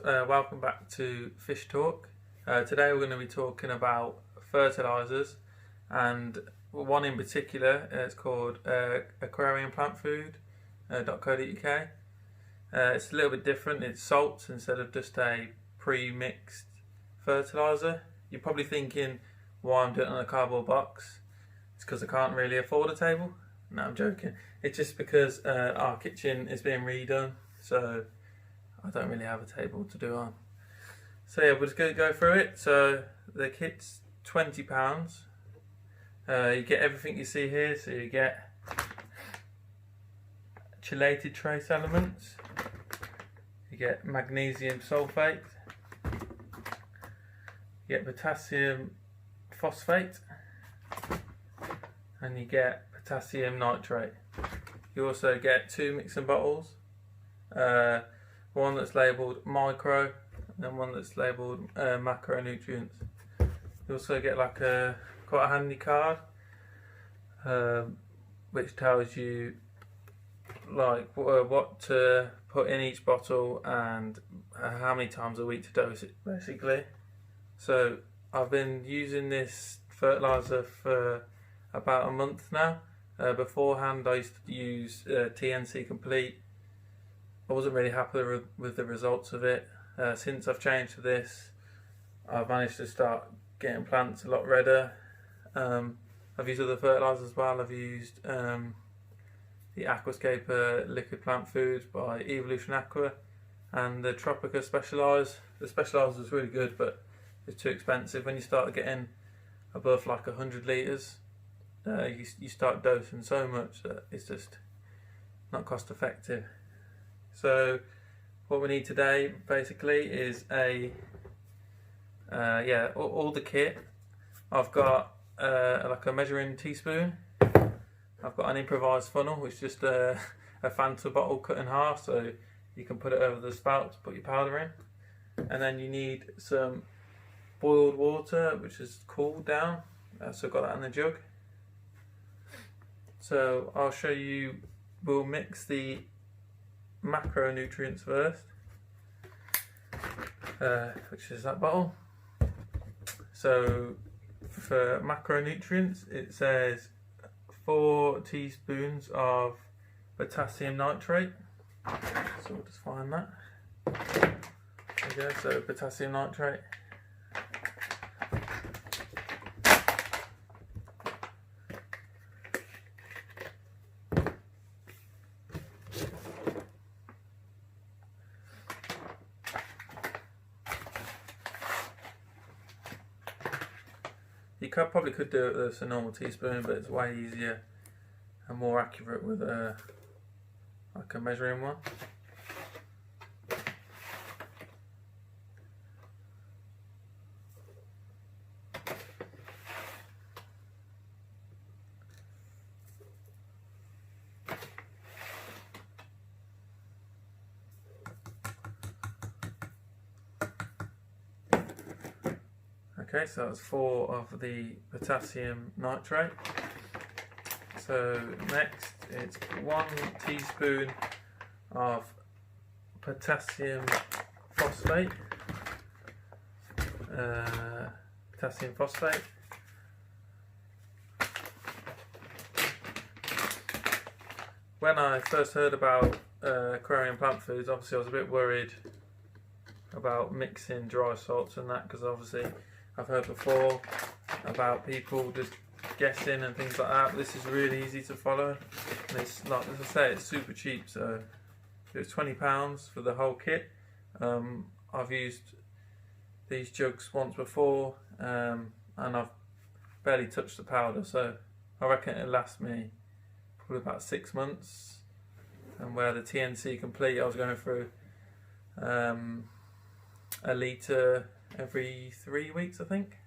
welcome back to Fish Talk. Today we're going to be talking about fertilisers, and one in particular. It's called Aquarium plant food.co.uk. It's a little bit different. It's salts instead of just a pre-mixed fertiliser. You're probably thinking why I'm doing it on a cardboard box. It's because I can't really afford a table. No, I'm joking. It's just because our kitchen is being redone, so I don't really have a table to do on. So yeah, we're just going to go through it. So the kit's £20. You get everything you see here. So you get chelated trace elements. You get magnesium sulfate. You get potassium phosphate. And you get potassium nitrate. You also get 2 mixing bottles. One that's labelled micro and then one that's labelled macronutrients. You also get like quite a handy card which tells you like what to put in each bottle and how many times a week to dose it, basically. So I've been using this fertiliser for about a month now. Beforehand I used to use TNC Complete. I wasn't really happy with the results of it. Since I've changed to this, I've managed to start getting plants a lot redder. I've used other fertilisers as well. I've used the Aquascaper liquid plant food by Evolution Aqua and the Tropica Specialise. The Specialise was really good, but it's too expensive. When you start getting above like 100 litres, you start dosing so much that it's just not cost effective. So what we need today basically is all the kit. I've got like a measuring teaspoon. I've got an improvised funnel, which is just a Fanta bottle cut in half, so you can put it over the spout to put your powder in. And then you need some boiled water, which is cooled down. So I've got that in the jug. So I'll show you. We'll mix the macronutrients first, which is that bottle. So for macronutrients, it says 4 teaspoons of potassium nitrate. So we'll just find that. There we go. So potassium nitrate. You probably could do it with a normal teaspoon, but it's way easier and more accurate with like a measuring one. Okay, so that's 4 of the potassium nitrate. So next it's 1 teaspoon of potassium phosphate. When I first heard about aquarium plant foods, obviously I was a bit worried about mixing dry salts and that, because obviously I've heard before about people just guessing and things like that, but this is really easy to follow, and it's like, as I say, it's super cheap. So it's £20 for the whole kit. I've used these jugs once before, and I've barely touched the powder, so I reckon it'll last me probably about 6 months. And where the TNC Complete, I was going through a litre every 3 weeks, I think.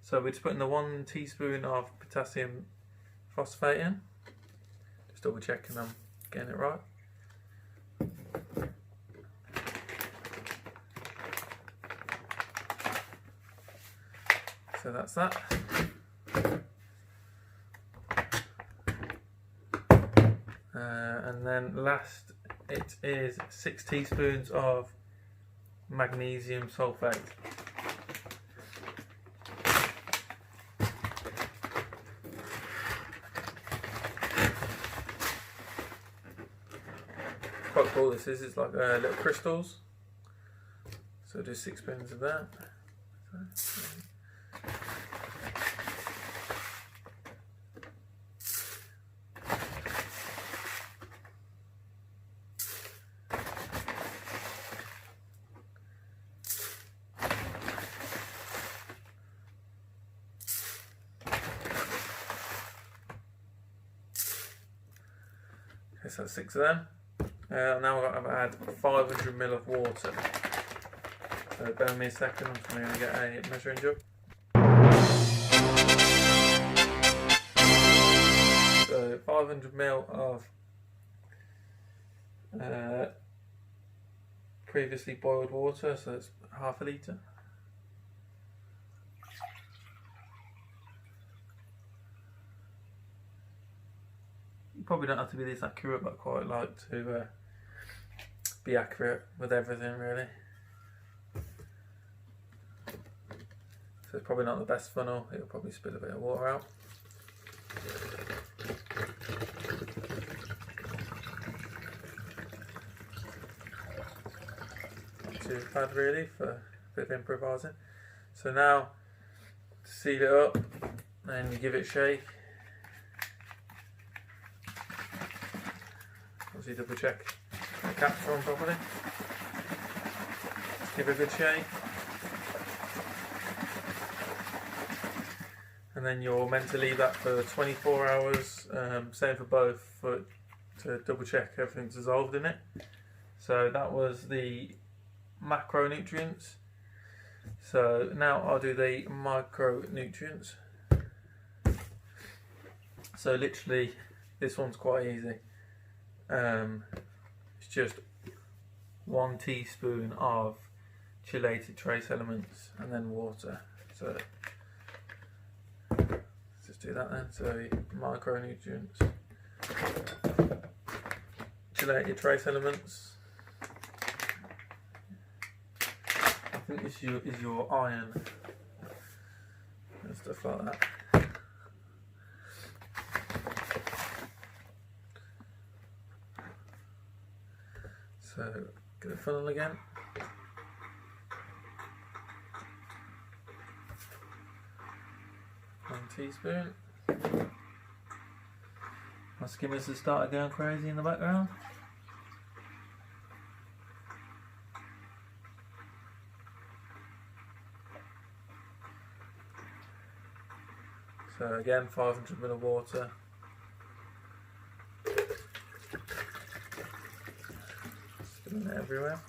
So we're just putting the 1 teaspoon of potassium phosphate in. Just double checking I'm getting it right. So that's that. And then last, it is 6 teaspoons of magnesium sulfate. Quite cool this is, it's like little crystals. So do 6 spoons of that. Okay, so that's 6 of them. Now I've add 500 ml of water. So bear with me a second, I'm just going to get a measuring jug. So 500 ml of previously boiled water, so it's half a litre. You probably don't have to be this accurate, but I quite like to be accurate with everything really. So it's probably not the best funnel, it'll probably spit a bit of water out. Not too bad really for a bit of improvising. So now to seal it up, and you give it a shake. Obviously double check the cap's on properly. Just give it a good shake. And then you're meant to leave that for 24 hours, same for both, to double check everything's dissolved in it. So that was the macronutrients. So now I'll do the micronutrients. So literally this one's quite easy. It's just 1 teaspoon of chelated trace elements and then water. So let's just do that then. So micronutrients, chelated trace elements. I think this is your iron and stuff like that. So get a funnel again. One teaspoon. My skimmers have started going crazy in the background. So again, 500 ml of water. Spilling it everywhere.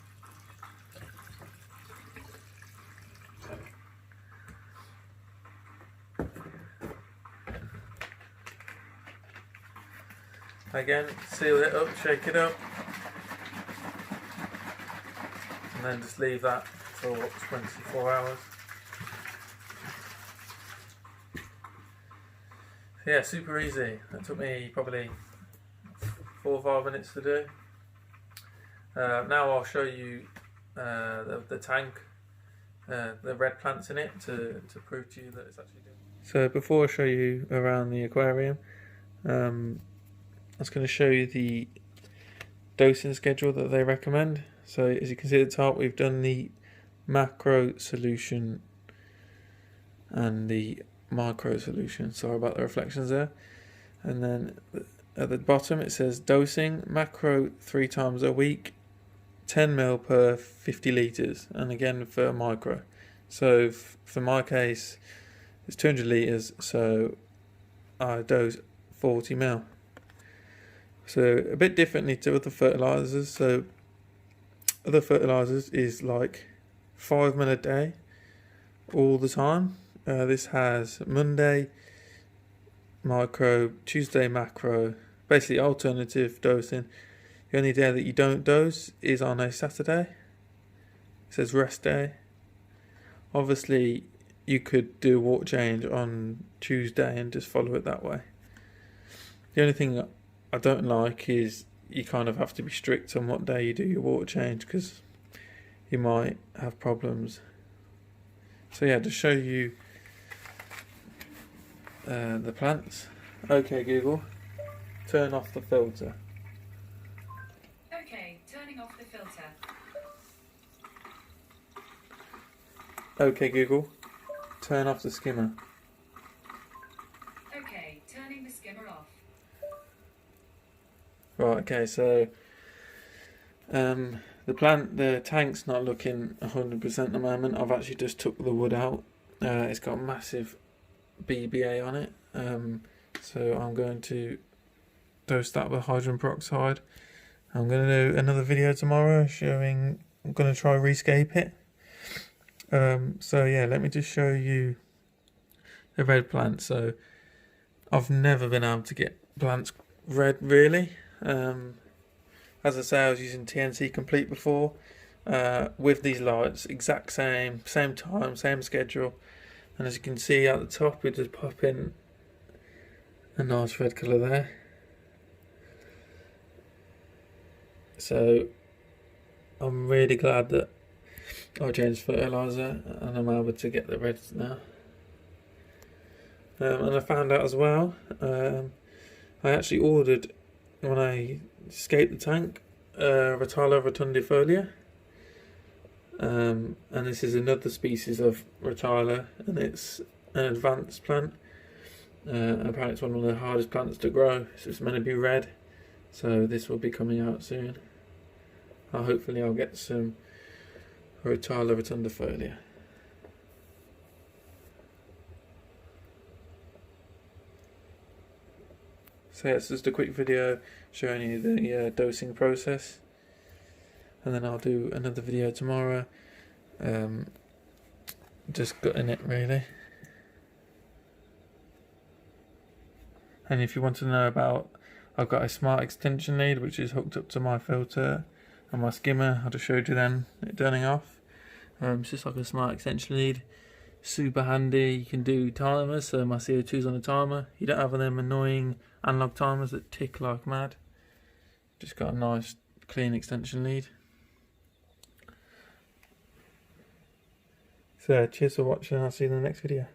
Again, seal it up, shake it up, and then just leave that for 24 hours. Yeah, super easy. That took me probably 4 or 5 minutes to do. Now I'll show you the tank, the red plants in it to prove to you that it's actually doing. So before I show you around the aquarium, I was going to show you the dosing schedule that they recommend. So as you can see at the top, we've done the macro solution and the micro solution. Sorry about the reflections there. And then at the bottom it says dosing, macro 3 times a week, 10 ml per 50 litres, and again for micro. So for my case it's 200 litres, so I dose 40 ml. So a bit differently to other fertilisers. So other fertilisers is like 5 ml a day all the time. This has Monday micro, Tuesday macro, basically alternative dosing. The only day that you don't dose is on a Saturday. It says rest day. Obviously you could do a water change on Tuesday and just follow it that way. The only thing that I don't like is you kind of have to be strict on what day you do your water change, because you might have problems. So yeah, to show you the plants. Okay Google, turn off the filter. Okay, turning off the filter. Okay Google, turn off the skimmer. Okay, turning the skimmer off. Right, okay, so the tank's not looking 100% at the moment. I've actually just took the wood out. It's got massive BBA on it. So I'm going to dose that with hydrogen peroxide. I'm going to do another video tomorrow showing, I'm going to try rescape it. So yeah, let me just show you the red plants. So I've never been able to get plants red really. As I say, I was using TNC Complete before with these lights, exact same time, same schedule, and as you can see at the top, we just pop in a nice red colour there. So I'm really glad that I changed fertiliser and I'm able to get the reds now. And I found out as well, I actually ordered, when I escaped the tank, Rotala rotundifolia, and this is another species of Rotala, and it's an advanced plant. Apparently it's one of the hardest plants to grow, so it's meant to be red, so this will be coming out soon. Hopefully I'll get some Rotala rotundifolia. So yeah, it's just a quick video showing you the dosing process, and then I'll do another video tomorrow, just gutting it really. And if you want to know about, I've got a smart extension lead which is hooked up to my filter and my skimmer. I just showed you then it turning off. It's just like a smart extension lead, super handy. You can do timers, so my CO2's on a timer. You don't have them annoying analog timers that tick like mad. Just got a nice clean extension lead. So cheers for watching, I'll see you in the next video.